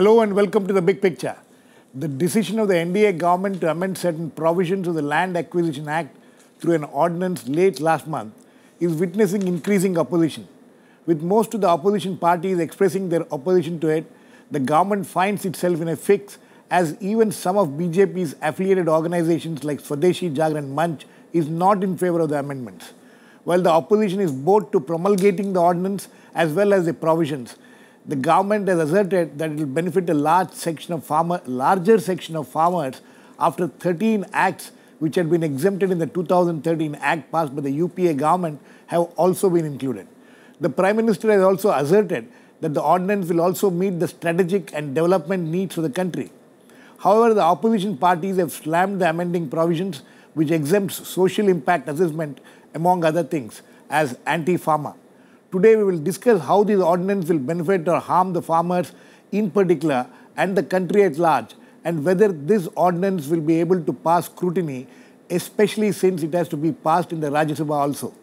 Hello and welcome to The Big Picture. The decision of the NDA government to amend certain provisions of the Land Acquisition Act through an ordinance late last month is witnessing increasing opposition. With most of the opposition parties expressing their opposition to it, the government finds itself in a fix as even some of BJP's affiliated organizations like Swadeshi Jagran Manch is not in favor of the amendments. While the opposition is both to promulgating the ordinance as well as the provisions, the government has asserted that it will benefit a larger section of farmers after 13 acts which had been exempted in the 2013 Act passed by the UPA government have also been included. The Prime Minister has also asserted that the ordinance will also meet the strategic and development needs of the country. However, the opposition parties have slammed the amending provisions which exempts social impact assessment, among other things, as anti-farmer. Today, we will discuss how this ordinance will benefit or harm the farmers in particular and the country at large, and whether this ordinance will be able to pass scrutiny, especially since it has to be passed in the Rajya Sabha also.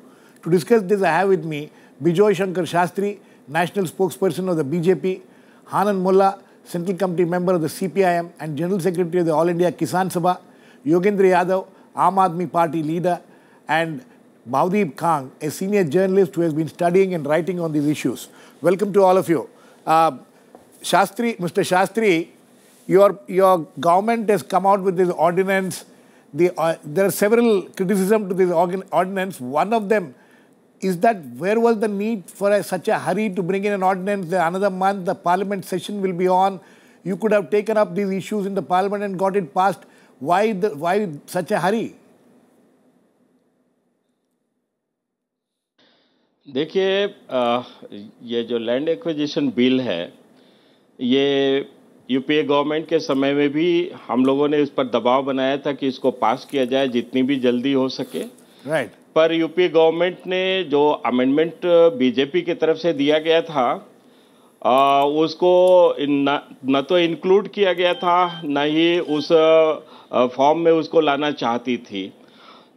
To discuss this, I have with me Bijoy Shankar Shastri, National Spokesperson of the BJP, Hanan, Mollah, Central Committee member of the CPI-M and General Secretary of the All India Kisan Sabha, Yogendra Yadav, Aadmi Party leader, and Bhavdeep Kang, a senior journalist who has been studying and writing on these issues. Welcome to all of you. Mr. Shastri, your government has come out with this ordinance. There are several criticisms to this ordinance. One of them is that where was the need for such a hurry to bring in an ordinance? Another month, the parliament session will be on. You could have taken up these issues in the parliament and got it passed. Why such a hurry? देखिए, ये जो land acquisition bill है, ये UPA government के समय में भी हम लोगों ने इस पर दबाव बनाया था कि इसको पास किया जाए जितनी भी जल्दी हो सके। राइट। पर यूपीए गवर्नमेंट ने जो अमेंडमेंट बीजेपी की तरफ से दिया गया था, उसको न तो इंक्लूड किया गया था, न ही उस फॉर्म में उसको लाना चाहती थी।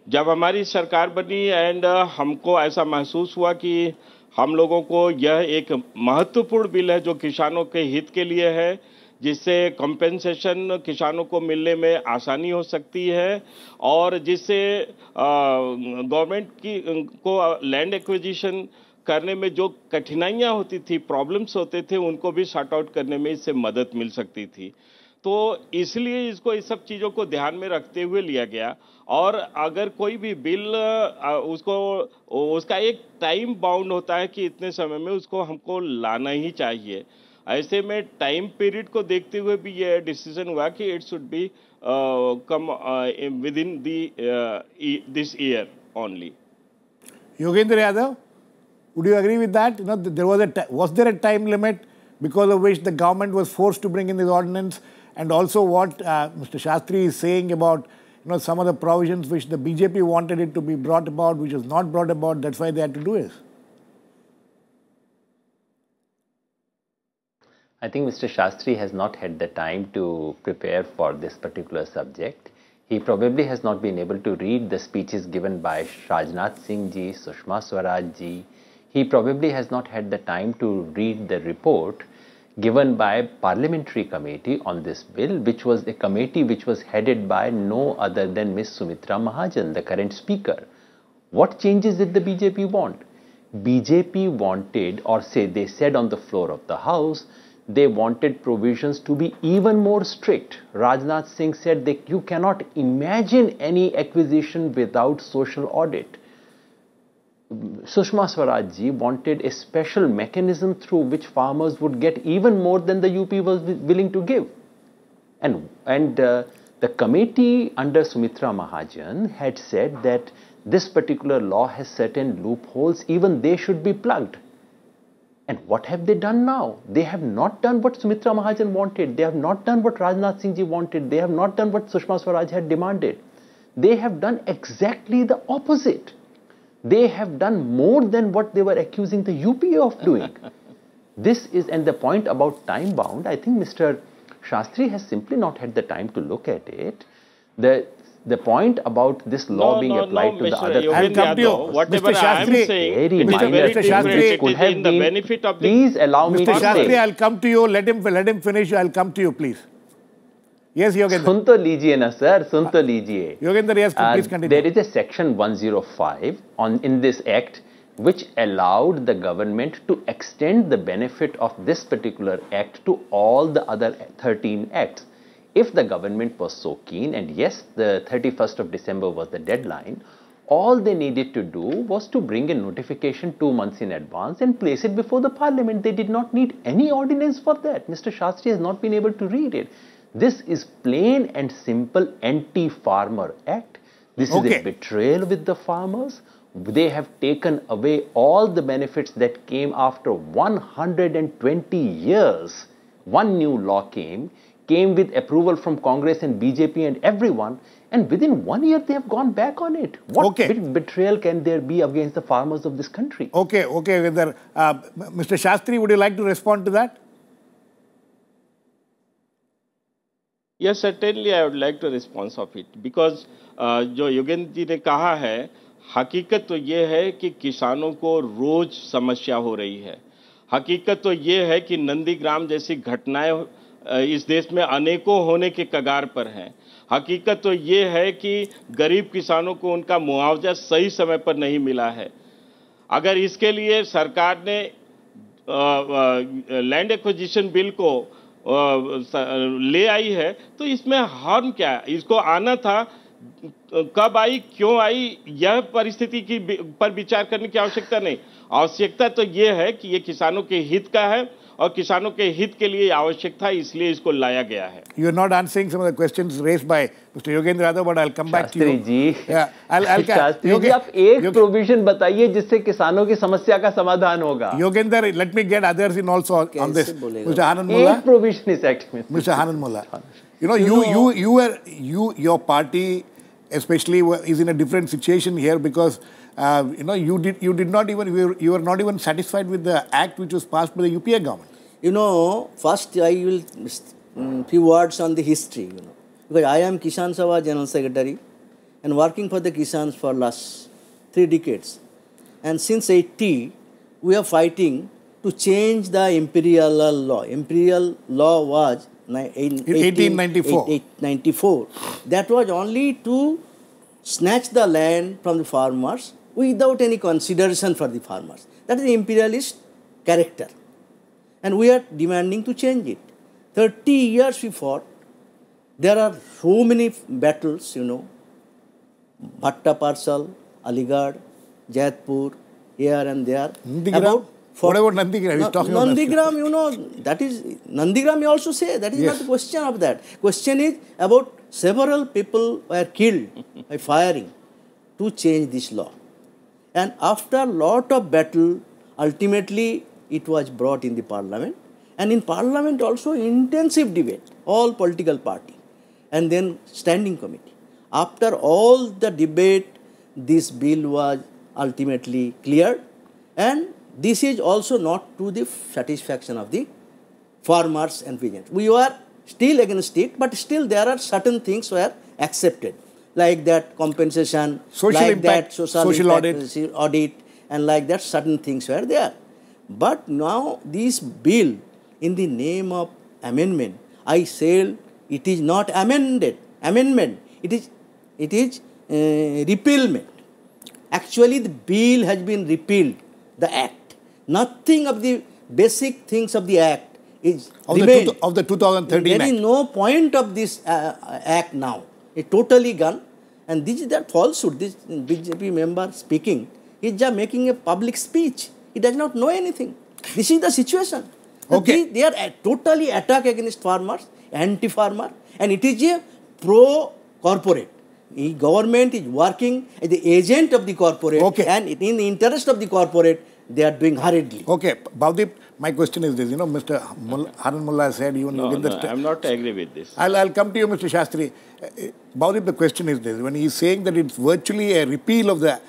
जब हमारी सरकार बनी एंड हमको ऐसा महसूस हुआ कि हम लोगों को यह एक महत्वपूर्ण बिल है जो किसानों के हित के लिए है, जिससे कंपेंसेशन किसानों को मिलने में आसानी हो सकती है और जिससे गवर्नमेंट को लैंड एक्विजिशन करने में जो कठिनाइयां होती थी, प्रॉब्लम्स होते थे, उनको भी सॉर्ट आउट करने में इससे मदद मिल सकती थी। तो इसलिए इसको इस सब चीज़ों को ध्यान में रखते हुए लिया गया। और अगर कोई भी बिल उसका एक टाइम बाउंड होता है कि इतने समय में उसको हमको लाना ही चाहिए। ऐसे में टाइम पीरियड को देखते हुए भी ये डिसीजन हुआ कि it should be come with in this year only. Yogendra Yadav, would you agree with that? You know, was there a time limit because of which the government was forced to bring in this ordinance? And also what Mr. Shastri is saying about some of the provisions which the BJP wanted it to be brought about, which was not brought about, that's why they had to do it. I think Mr. Shastri has not had the time to prepare for this particular subject. He probably has not been able to read the speeches given by Rajnath Singh ji, Sushma Swaraj ji. He probably has not had the time to read the report given by Parliamentary Committee on this bill, which was a committee which was headed by no other than Ms. Sumitra Mahajan, the current speaker. What changes did the BJP want? BJP wanted, or they said on the floor of the House, they wanted provisions to be even more strict. Rajnath Singh said that you cannot imagine any acquisition without social audit. Sushma Swaraj ji wanted a special mechanism through which farmers would get even more than the UP was willing to give. And the committee under Sumitra Mahajan had said that this particular law has certain loopholes, even they should be plugged. And what have they done now? They have not done what Sumitra Mahajan wanted. They have not done what Rajnath Singh ji wanted. They have not done what Sushma Swaraj had demanded. They have done exactly the opposite. They have done more than what they were accusing the UPA of doing. This is, and the point about time bound, I think Mr. Shastri has simply not had the time to look at it. The The point about this law being applied to the other... I'll come to you. Whatever I am saying, it is very different. It is in the benefit of the... Please allow me to say... Mr. Shastri, I'll come to you. Let him finish. I'll come to you, please. Yes, Yogendra. सुन तो लीजिए ना sir, सुन तो लीजिए. Yogendra, yes, please continue. There is a section 105 in this act which allowed the government to extend the benefit of this particular act to all the other 13 acts. If the government was so keen, and yes, the 31st of December was the deadline, all they needed to do was to bring a notification 2 months in advance and place it before the parliament. They did not need any ordinance for that. Mr. Shastri has not been able to read it. This is plain and simple anti-farmer act. This is a betrayal with the farmers. They have taken away all the benefits that came after 120 years. One new law came with approval from Congress and BJP and everyone, and within 1 year they have gone back on it. What betrayal can there be against the farmers of this country? Okay. Mr. Shastri, would you like to respond to that? Yes, certainly I would like to respond of it, because जो योगेंद्र जी ने कहा है, हकीकत तो ये है कि किसानों को रोज समस्या हो रही है. हकीकत तो ये है कि नंदीग्राम जैसी घटनाएं इस देश में अनेकों होने के कगार पर हैं. हकीकत तो ये है कि गरीब किसानों को उनका मुआवजा सही समय पर नहीं मिला है. अगर इसके लिए सरकार ने लैंड एक्विजिशन बिल को ले आई है, तो इसमें हार्म क्या है? इसको आना था, कब आई, क्यों आई, यह परिस्थिति की पर विचार करने की आवश्यकता नहीं. आवश्यकता तो ये है कि ये किसानों के हित का है और किसानों के हित के लिए आवश्यक था, इसलिए इसको लाया गया है. You are not answering some of the questions raised by Mr. Yogendra, but I'll come back to you. Shastri ji, I'll Shastri ji, आप एक प्रोविजन बताइए जिससे किसानों की समस्या का समाधान होगा. Yogendra, let me get others in also on this. Mr. Hanan Mollah. एक प्रोविजन इस एक्ट में. Mr. Hanan Mollah, you know, your party especially is in a different situation here because you were not even satisfied with the act which was passed by the UPA government. You know, first I will few words on the history. You know, because I am Kisan Sabha General Secretary and working for the Kisans for last 3 decades, and since 80 we are fighting to change the imperial law. Imperial law was in 1894. That was only to snatch the land from the farmers without any consideration for the farmers. That is the imperialist character. And we are demanding to change it. 30 years we fought. There are so many battles, you know. Bhatta Parsal, Aligarh, Jayapur, here and there. What about Nandigram? He's talking about Nandigram, you know, that is, Nandigram you also say, that is not the question of that. Question is about several people were killed by firing to change this law. And after lot of battle, ultimately it was brought in the parliament. And in parliament also intensive debate, all political party. And then standing committee. After all the debate, this bill was ultimately cleared. And this is also not to the satisfaction of the farmers and peasants. We were still against it, but still there are certain things were accepted, like that compensation, social like impact, that social audit, and like that certain things were there. But now this bill, in the name of amendment, I say it is not amendment. It is repealment. Actually, the bill has been repealed. The act. Nothing of the basic things of the act is remained. Of the 2013 There act. is no point of this act now. It's totally gone. And this is that falsehood. This BJP member speaking is just making a public speech. He does not know anything. This is the situation. Okay. They are totally attack against farmers, anti-farmer, and it is a pro-corporate. The government is working as the agent of the corporate, and in the interest of the corporate, they are doing hurriedly. Okay, Bhavdeep, my question is this. You know, Mr. Hanan Mollah said even... No, I'm not agree with this. I'll come to you, Mr. Shastri. Bhavdeep, the question is this. When he's saying that it's virtually a repeal of the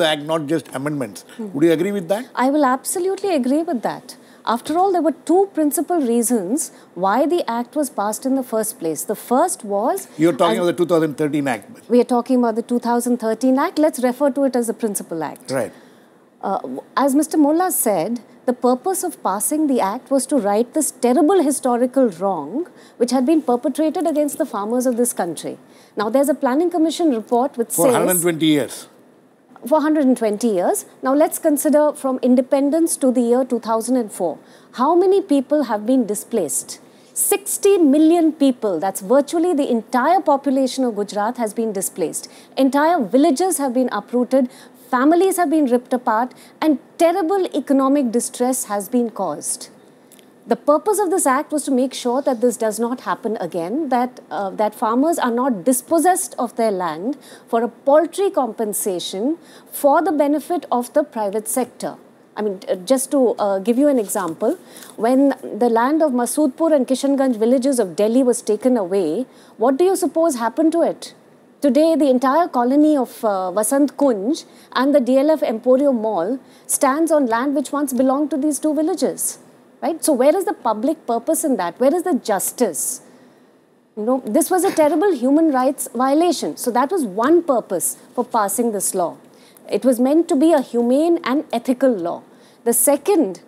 act, not just amendments, would you agree with that? I will absolutely agree with that. After all, there were two principal reasons why the Act was passed in the first place. The first was... You're talking about the 2013 Act. We are talking about the 2013 Act. Let's refer to it as the principal Act. Right. As Mr. Mollah said, the purpose of passing the Act was to right this terrible historical wrong which had been perpetrated against the farmers of this country. Now, there's a Planning Commission report which says... For 120 years. For 120 years. Now, let's consider from independence to the year 2004. How many people have been displaced? 60 million people, that's virtually the entire population of Gujarat, has been displaced. Entire villages have been uprooted. Families have been ripped apart and terrible economic distress has been caused. The purpose of this act was to make sure that this does not happen again, that farmers are not dispossessed of their land for a paltry compensation for the benefit of the private sector. I mean, just to give you an example, when the land of Masoodpur and Kishanganj villages of Delhi was taken away, what do you suppose happened to it? Today, the entire colony of Vasant Kunj and the DLF Emporium Mall stands on land which once belonged to these two villages, right? So where is the public purpose in that? Where is the justice? You know, this was a terrible human rights violation. So that was one purpose for passing this law. It was meant to be a humane and ethical law. The second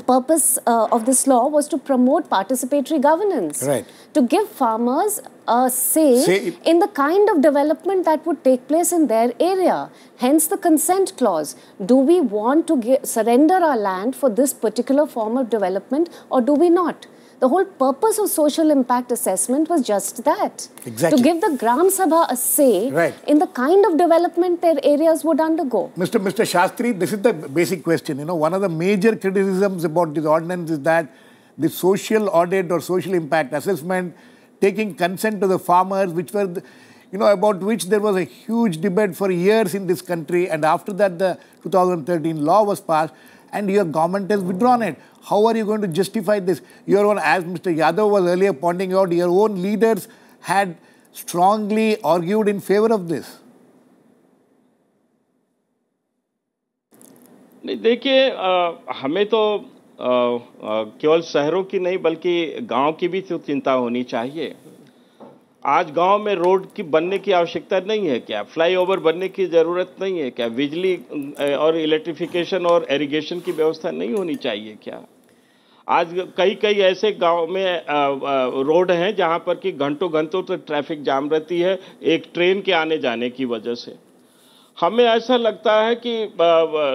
purpose of this law was to promote participatory governance. Right. To give farmers a say in the kind of development that would take place in their area. Hence the consent clause. Do we want to surrender our land for this particular form of development or do we not? The whole purpose of social impact assessment was just that. Exactly. To give the Gram Sabha a say in the kind of development their areas would undergo. Mr. Shastri, this is the basic question. You know, one of the major criticisms about this ordinance is that the social audit or social impact assessment taking consent to the farmers, which were, about which there was a huge debate for years in this country. And after that, the 2013 law was passed and your government has withdrawn it. How are you going to justify this? Your own, as Mr. Yadav was earlier pointing out, your own leaders had strongly argued in favor of this. देखिए, हमें तो केवल शहरों की नहीं बल्कि गांव की भी तो चिंता होनी चाहिए। आज गांव में रोड की बनने की आवश्यकता नहीं है क्या? फ्लाईओवर बनने की ज़रूरत नहीं है क्या? बिजली और इलेक्ट्रिफिकेशन और इरिगेशन की व्यवस्था नहीं होनी चाहिए क्या? आज कई ऐसे गांव में रोड हैं जहां पर कि घंटों घंटों तक ट्रैफिक जाम रहती है एक ट्रेन के आने जाने की वजह से। हमें ऐसा लगता है कि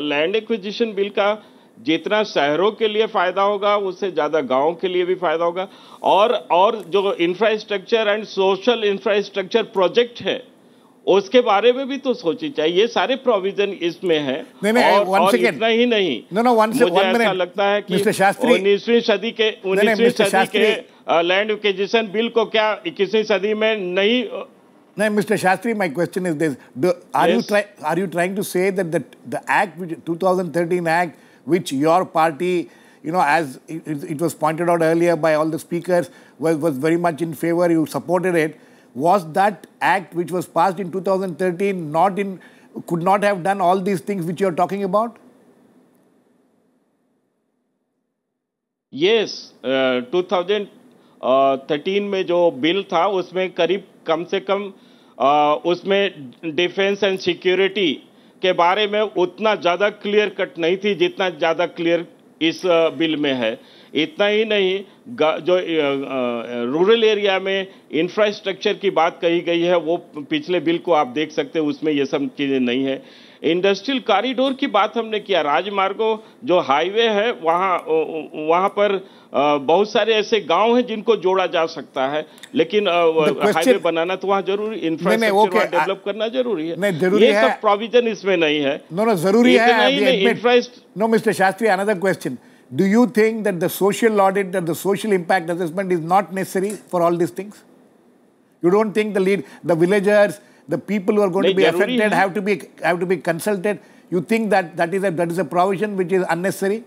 लैंड एक्विजिशन बिल का जितना शहरों के लिए फायदा होगा उससे ज़्यादा गांवों के लिए भी फायदा होगा और जो infrastructure and social infrastructure project है उसके बारे में भी तो सोचनी चाहिए। ये सारे प्रोविजन इसमें है और इतना ही नहीं, मुझे ऐसा लगता है कि 19वीं सदी के लैंड एक्विजिशन बिल को क्या 21वीं सदी में नहीं। No, Mr. Shastri, my question is this: Are you trying to say that the Act, 2013 Act, which your party, as it was pointed out earlier by all the speakers, was very much in favor, you supported it, was that Act which was passed in 2013 could not have done all these things which you are talking about? Yes, 2013 में जो bill था उसमें कम से कम उसमें defence and security के बारे में उतना ज़्यादा क्लियर कट नहीं थी जितना ज़्यादा क्लियर इस बिल में है। इतना ही नहीं, जो रूरल एरिया में इंफ्रास्ट्रक्चर की बात कही गई है वो पिछले बिल को आप देख सकते हैं, उसमें ये सब चीज़ें नहीं है। इंडस्ट्रियल कॉरिडोर की बात हमने किया, राजमार्गों जो हाईवे है वहाँ पर बहुत सारे ऐसे गांव हैं जिनको जोड़ा जा सकता है, लेकिन हाईवे बनाना तो वहाँ जरूरी, इंफ्रास्ट्रक्चर डेवलप करना जरूरी है। ये सब प्रोविजन इसमें नहीं है। जरूरी है। No, Mr. Shastri, another question. Do you think that the social audit, that the social impact assessment is not necessary for all these things? You don't think the villagers, the people who are going to be affected have to be consulted? You think that is a provision which is unnecessary?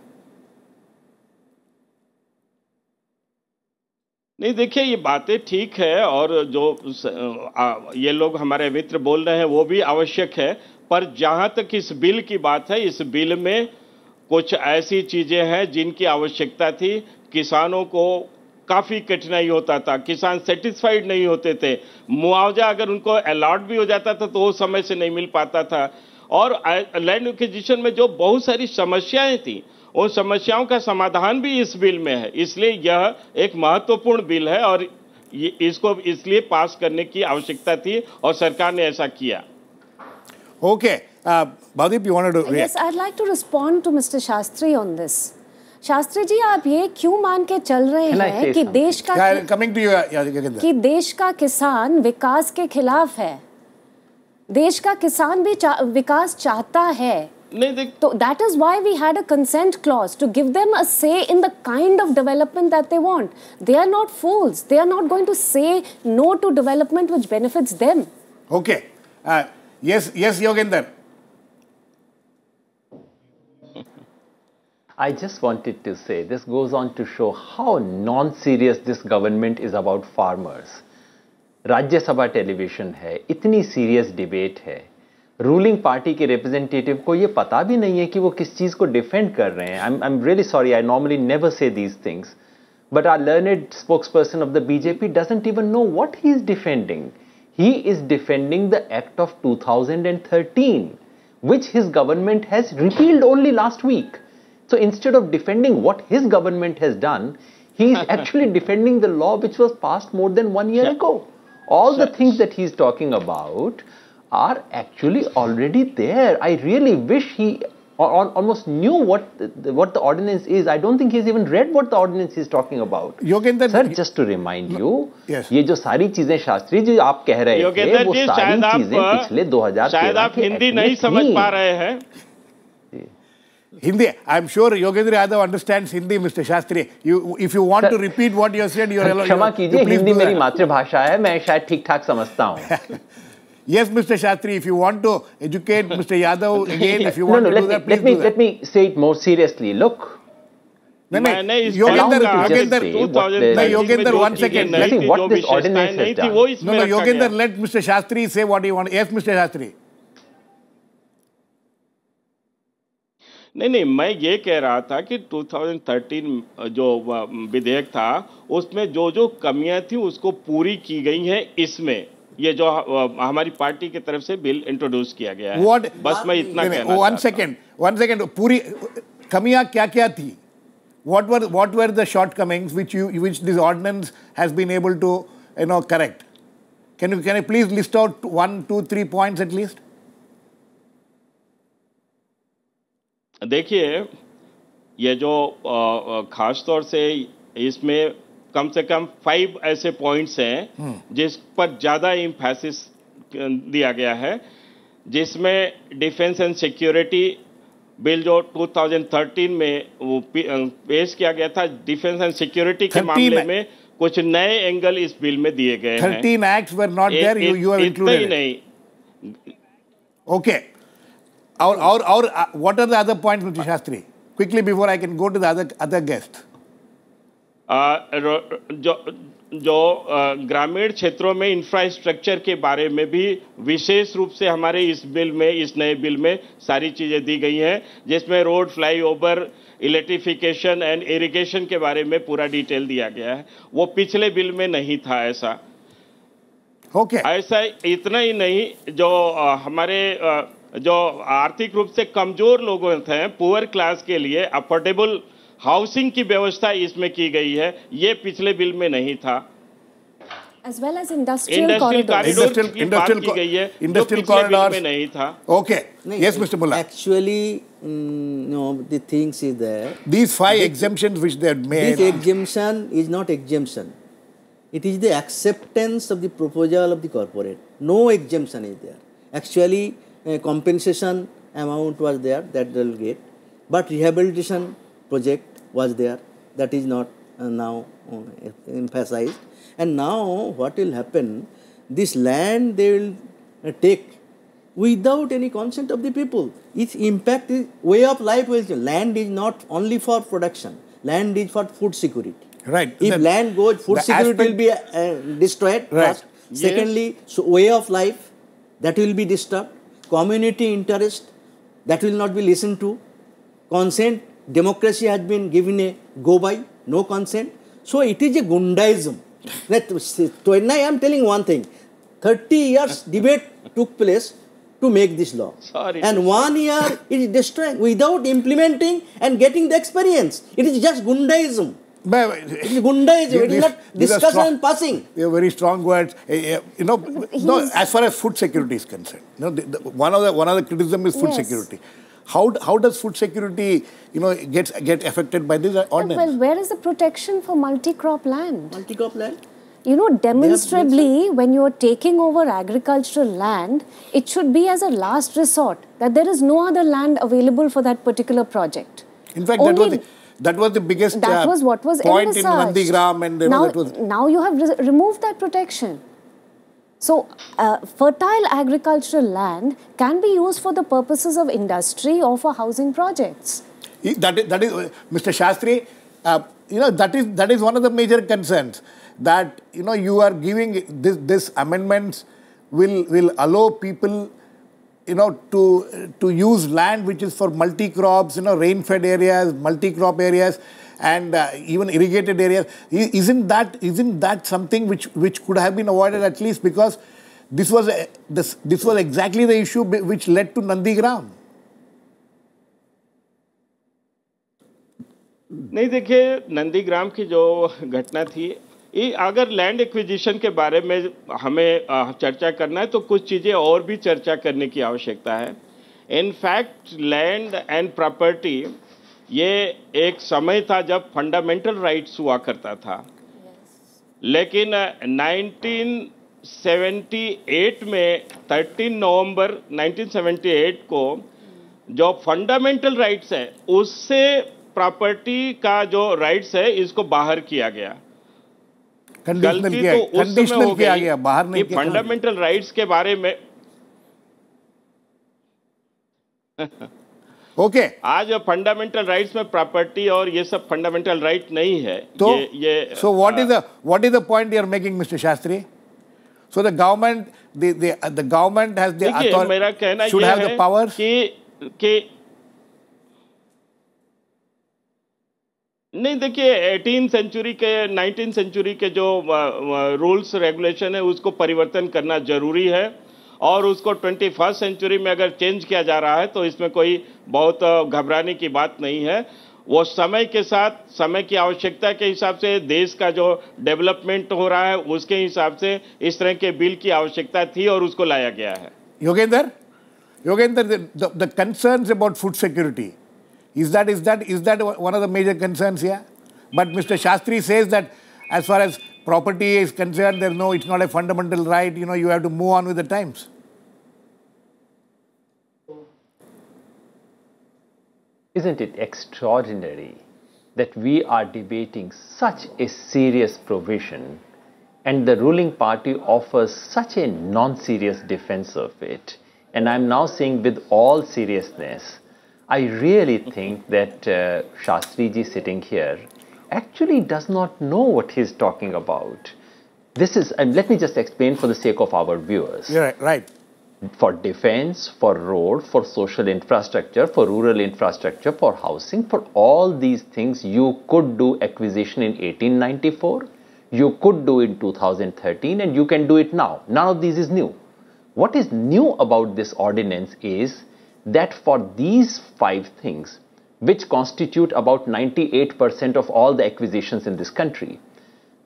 नहीं, देखिए ये बातें ठीक है और जो ये लोग हमारे मित्र बोल रहे हैं वो भी आवश्यक है, पर जहां तक इस बिल की बात है, इस बिल में कुछ ऐसी चीजें हैं जिनकी आवश्यकता थी। किसानों को काफी कठिनाई होता था, किसान सेटिस्फाइड नहीं होते थे, मुआवजा अगर उनको अलॉट भी हो जाता था तो वो समय से नहीं मिल पाता था, और लैंड एक्विजिशन में जो बहुत सारी समस्याएं थी उन समस्याओं का समाधान भी इस बिल में है। इसलिए यह एक महत्वपूर्ण बिल है और इसको इसलिए पास करने की आवश्यकता थी और सरकार ने ऐसा किया। Okay, Bhavdeep, you wanted to react? Yes, I'd like to respond to Mr. Shastri on this. Shastri ji, आप ये क्यों मान के चल रहे हैं कि देश का coming to you, Yogendra, कि देश का किसान विकास के खिलाफ है? देश का किसान भी विकास चाहता है। नहीं, तो that is why we had a consent clause to give them a say in the kind of development that they want. They are not fools. They are not going to say no to development which benefits them. Okay. Yes, Yogendra. I just wanted to say, this goes on to show how non-serious this government is about farmers. राज्य सभा television है, इतनी serious debate है, ruling party के representative को ये पता भी नहीं है कि वो किस चीज को डिफेंड कर रहे हैं. I'm really sorry, I normally never say these things, but our learned spokesperson of the BJP doesn't even know what he is defending. He is defending the Act of 2013, which his government has repealed only last week. So instead of defending what his government has done, he is actually defending the law which was passed more than 1 year ago. All the things that he is talking about are actually already there. I really wish he almost knew what the ordinance is. I don't think he's even read what the ordinance is talking about. Yogendra, Sir, just to remind you, yes, ये जो सारी चीजें शास्त्री जी आप कह रहे थे, वो सारी चीजें पिछले 2013 शायद आप हिंदी नहीं समझ पा रहे हैं. Hindi, I'm sure Yogendra Yadav understands Hindi, Mr. Shastri. If you want to repeat what you said, you're allowed. क्षमा कीजिए, हिंदी मेरी मातृभाषा है, मैं शायद ठीक-ठाक समझता हूँ. Yes, Mr. Shastri, if you want to educate Mr. Yadav again, if you want to do that, please do that. Let me say it more seriously. Look. Yogendra, 1 second. Let's see what this ordinance has done. No, Yogendra, let Mr. Shastri say what he wants. Yes, Mr. Shastri. नहीं, मैं ये कह रहा था कि 2013 जो विधेयक था उसमें जो कमियां थी उसको पूरी की गई हैं. इसमें ये जो हमारी पार्टी की तरफ से बिल इंट्रोड्यूस किया गया है, बस मैं इतना कहना चाहता हूं. 1 second, पूरी कमियां क्या थी? What were the shortcomings which this ordinance has been able to correct? Can you please list out 1, 2, 3 points at least? देखिए, ये जो खास तौर से इसमें कम से कम 5 ऐसे पॉइंट्स हैं जिस पर ज़्यादा एम्फेसिस दिया गया है, जिसमें डिफेंस एंड सिक्योरिटी बिल जो 2013 में वो पेश किया गया था, डिफेंस एंड सिक्योरिटी के मामले में कुछ नए एंगल इस बिल में दिए गए हैं. 13 acts were not there, you have included it. नहीं. Okay. What are the other points, Mr. Shastri? Quickly before I can go to the other guest. जो ग्रामीण क्षेत्रों में इंफ्रास्ट्रक्चर के बारे में भी विशेष रूप से हमारे इस नए बिल में सारी चीजें दी गई हैं, जिसमें road, flyover, electrification and irrigation के बारे में पूरा डिटेल दिया गया है. वो पिछले बिल में नहीं था ऐसा. ऐसा इतना ही नहीं, जो हमारे जो आर्थिक रूप से कमजोर लोग हैं, पुअर क्लास के लिए अफोर्डेबल हाउसिंग की व्यवस्था इसमें की गई है. ये पिछले बिल में नहीं था. As well as industrial corridors की बात की गई है, जो पिछले बिल में नहीं था. Okay. Yes, Mr. Mollah. Actually, the things is there. These 5 exemptions which they had made. This exemption is not exemption. It is the acceptance of the proposal of the corporate. No exemption is there. Actually, compensation amount was there that they will get, but rehabilitation project was there, that is not now emphasized. And now what will happen, this land they will take without any consent of the people. Its impact is way of life. Land is not only for production, land is for food security. Right. If land goes, food security will be destroyed. Right. First. Secondly, so way of life, that will be disturbed. Community interest, that will not be listened to. consent, democracy has been given a go by, no consent. So it is a Gundaism. I am telling one thing, 30 years debate took place to make this law. Sorry. And 1 year it is destroying without implementing and getting the experience. It is just Gundaism. It is Gundaism. It is not discussion and passing. They are very strong words. No, as far as food security is concerned, one of the criticism is food security. How does food security, get affected by this ordinance? Well, where is the protection for multi-crop land? Multi-crop land? Demonstrably, when you are taking over agricultural land, it should be as a last resort, that there is no other land available for that particular project. In fact, that was the biggest that was what was point envisaged. in Nandigram. And now you have removed that protection. So, fertile agricultural land can be used for the purposes of industry or for housing projects. That is Mr. Shastri, that is one of the major concerns, that you are giving this amendments will allow people to use land which is for multi-crops, rain-fed areas, multi-crop areas, and even irrigated areas. Isn't that something which could have been avoided, at least, because this was exactly the issue which led to Nandigram? नहीं, देखिए, नंदीग्राम की जो घटना थी, ये अगर land acquisition के बारे में हमें चर्चा करना है तो कुछ चीज़ें और भी चर्चा करने की आवश्यकता है. इनफैक्ट लैंड एंड प्रॉपर्टी ये एक समय था जब फंडामेंटल राइट्स हुआ करता था, लेकिन 1978 में 13 नवंबर 1978 को जो फंडामेंटल राइट्स है उससे प्रॉपर्टी का जो राइट्स है इसको बाहर किया गया. गलती तो उस समय हो गई बाहर नहीं कि फंडामेंटल राइट्स के बारे में ओके आज फंडामेंटल राइट्स में प्रॉपर्टी और ये सब फंडामेंटल राइट नहीं है. तो so what is the point you are making, mister Shastri? So the government has the authority, मेरा कहना शुड हैव द पावर्स कि नहीं, देखिए 19th सेंचुरी के जो रूल्स रेगुलेशन है उसको परिवर्तन करना जरूरी है, और उसको 21st सेंचुरी में अगर चेंज किया जा रहा है तो इसमें कोई बहुत घबराने की बात नहीं है. वो समय के साथ, समय की आवश्यकता के हिसाब से, देश का जो डेवलपमेंट हो रहा है उसके हिसाब से इस तरह के बिल की आवश्यकता थी और उसको लाया गया है. Yogendra, the concerns about food security, is that one of the major concerns here? But Mr. Shastri says that as far as property is concerned, it's not a fundamental right. You have to move on with the times. Isn't it extraordinary that we are debating such a serious provision and the ruling party offers such a non-serious defense of it? And I'm now saying with all seriousness, I really think that Shastri ji sitting here actually does not know what he's talking about. This is, and let me just explain for the sake of our viewers. You're right. For defense, for road, for social infrastructure, for rural infrastructure, for housing, for all these things, you could do acquisition in 1894, you could do in 2013, and you can do it now. None of these is new. What is new about this ordinance is that for these 5 things, which constitute about 98% of all the acquisitions in this country,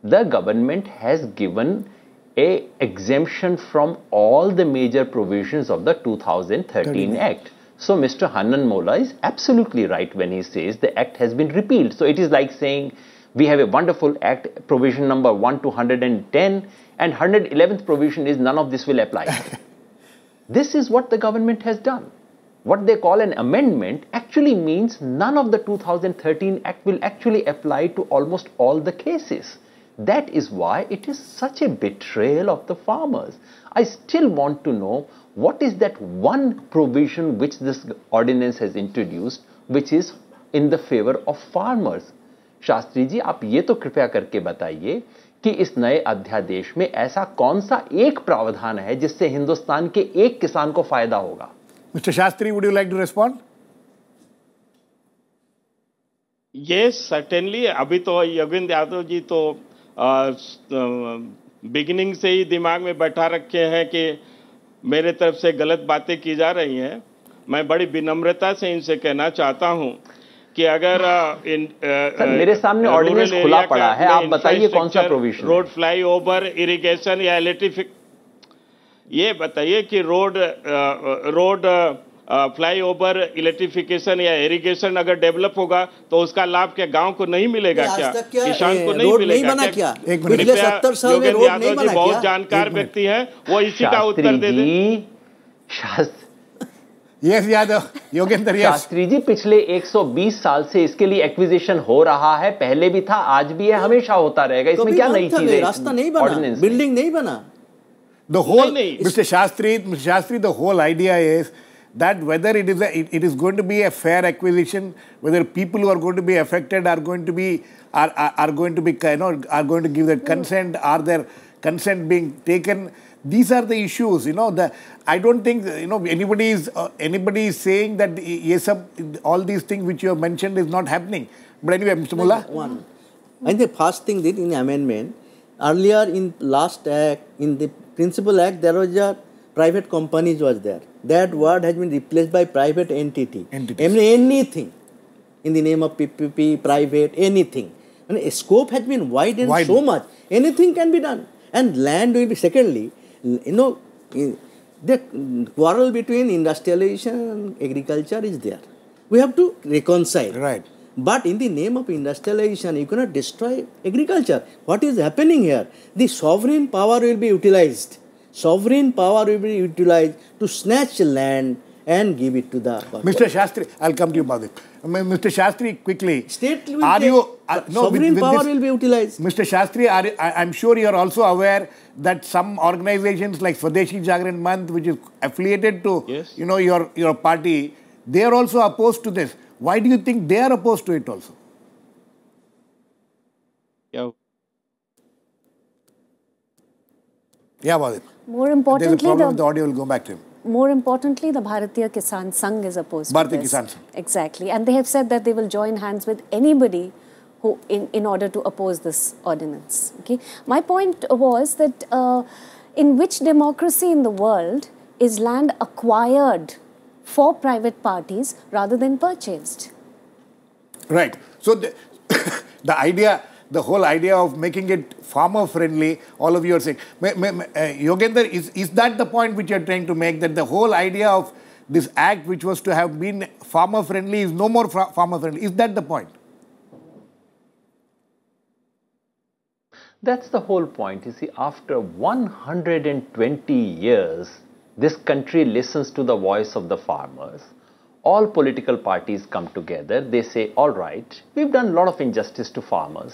the government has given an exemption from all the major provisions of the 2013 Act. So Mr. Hanan Mollah is absolutely right when he says the Act has been repealed. So it is like saying we have a wonderful Act, provision number 1 to 110, and 111th provision is none of this will apply. This is what the government has done. What they call an amendment actually means none of the 2013 Act will actually apply to almost all the cases. That is why it is such a betrayal of the farmers. I still want to know what is that one provision which this ordinance has introduced which is in the favor of farmers. Shastri ji, आप ये तो कृपया करके बताइए कि इस नए अध्यादेश में ऐसा कौन सा एक प्रावधान है जिससे हिंदुस्तान के एक किसान को फायदा होगा? Mr. Shastri, would you like to respond? Yes certainly. अभी तो योगेंद्र यादव जी तो बिगिनिंग से ही दिमाग में बैठा रखे हैं कि मेरे तरफ से गलत बातें की जा रही हैं। मैं बड़ी विनम्रता से इनसे कहना चाहता हूं कि अगर सर मेरे सामने ऑर्डिनेंस खुला पड़ा है, आप बताइए कौन सा प्रोविजन? रोड फ्लाईओवर, इरिगेशन या ये बताइए कि रोड फ्लाईओवर, इलेक्ट्रिफिकेशन या इरिगेशन अगर डेवलप होगा तो उसका लाभ क्या गांव को नहीं मिलेगा? क्या किसान को नहीं मिलेगा? क्या पिछले 70 साल में रोड नहीं बना? बहुत जानकार व्यक्ति हैं, वो इसी का उत्तर दे दें। यस यादव, योगेंद्र। शास्त्री जी, पिछले 120 साल से इसके लिए एक्विजिशन हो रहा है, पहले भी था, आज भी है, हमेशा होता रहेगा। इसमें क्या नई चीज है? रास्ता नहीं बना, बिल्डिंग नहीं बना। The whole, Mr. Shastri, the whole idea is that whether it is going to be a fair acquisition, whether people who are going to be affected are going to be going to give their consent, are their consent being taken? These are the issues. I don't think anybody is saying that yes, all these things which you have mentioned is not happening. But anyway, Mr. Mollah. One. And the first thing that in amendment, earlier in last act, in the principal act, there was a private companies was there. That word has been replaced by private entity. Anything in the name of PPP, private, anything. And scope has been widened so much. Anything can be done. And land will be, secondly, the quarrel between industrialization and agriculture is there. We have to reconcile. Right. But in the name of industrialization, you cannot destroy agriculture. What is happening here? The sovereign power will be utilized. Sovereign power will be utilized to snatch land and give it to the... Mr. Shastri, I'll come to you, Bhavdeep. Mr. Shastri, quickly. State will sovereign power will be utilized. Mr. Shastri, I'm sure you are also aware that some organizations like Swadeshi Jagran Month, which is affiliated to your party, they are also opposed to this. Why do you think they are opposed to it also? Yeah, Bhavdeep. More importantly, there's a problem with the audio will go back to him. More importantly, the Bharatiya Kisan Sangh is opposed to this. Kisan Sangh. Exactly. And they have said that they will join hands with anybody who, in order to oppose this ordinance. Okay. My point was that in which democracy in the world is land acquired for private parties rather than purchased? Right. So the whole idea of making it farmer friendly, all of you are saying. Yogendra, is that the point which you are trying to make, that the whole idea of this act which was to have been farmer friendly is no more farmer friendly? Is that the point? That's the whole point. You see, after 120 years, this country listens to the voice of the farmers. All political parties come together. They say, all right, we've done a lot of injustice to farmers.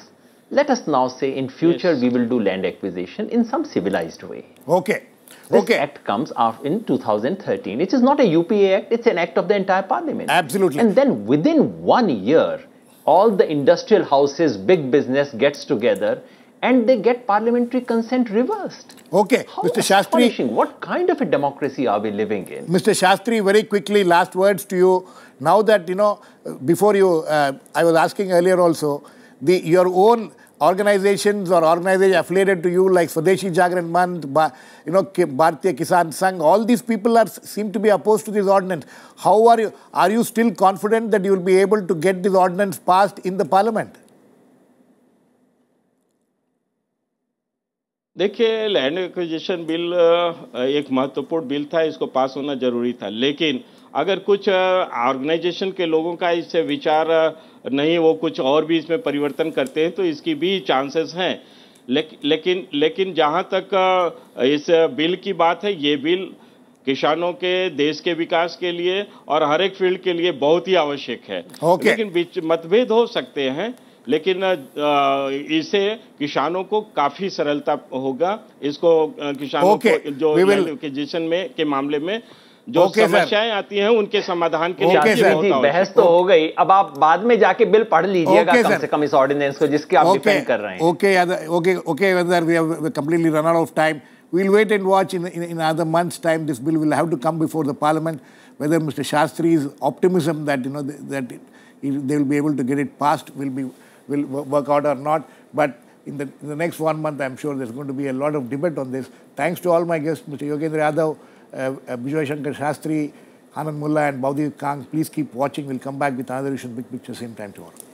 Let us now say in future we will do land acquisition in some civilized way. Okay. This act comes in 2013. It is not a UPA act, it's an act of the entire parliament. Absolutely. And then within 1 year, all the industrial houses, big business gets together and they get parliamentary consent reversed. Okay. How Mr. Shastri, what kind of a democracy are we living in? Mr. Shastri, very quickly, last words to you. Now that, before you, I was asking earlier also, your own organizations or organizations affiliated to you like Swadeshi Jagran Month, Bharatiya Kisan Sangh, all these people seem to be opposed to this ordinance. How are you still confident that you will be able to get this ordinance passed in the parliament? देखिए, land acquisition bill एक महत्वपूर्ण bill था, इसको पास होना जरूरी था। लेकिन अगर कुछ ऑर्गेनाइजेशन के लोगों का इससे विचार नहीं, वो कुछ और भी इसमें परिवर्तन करते हैं, तो इसकी भी चांसेस हैं। लेकिन जहां तक इस बिल की बात है, ये बिल किसानों के, देश के विकास के लिए और हर एक फील्ड के लिए बहुत ही आवश्यक है। लेकिन बीच मतभेद हो सकते हैं, लेकिन इसे किसानों को काफी सरलता होगा। इसको किसानों को जो एक्विजिशन में के मामले में जो समस्याएं आती हैं, उनके समाधान के लिए बहस तो हो गई। अब आप बाद में जाके बिल पढ़ लीजिएगा कम से कम इस ऑर्डिनेंस को, जिसके आप डिफेंड कर रहे हैं। Okay, whether we have completely run out of time, we'll wait and watch in another month's time. This bill will have to come before the parliament. Whether Mr. Shastri's optimism that they will be able to get it passed will work out or not. But in the next 1 month, I'm sure there's going to be a lot of debate on this. Thanks to all my guests, Mr. Yogendra Yadav, Bijoy, Shankar, Shastri, Hanan, Mollah and Bhavdeep, Kang. Please keep watching. We'll come back with another issue, Big Picture, same time tomorrow.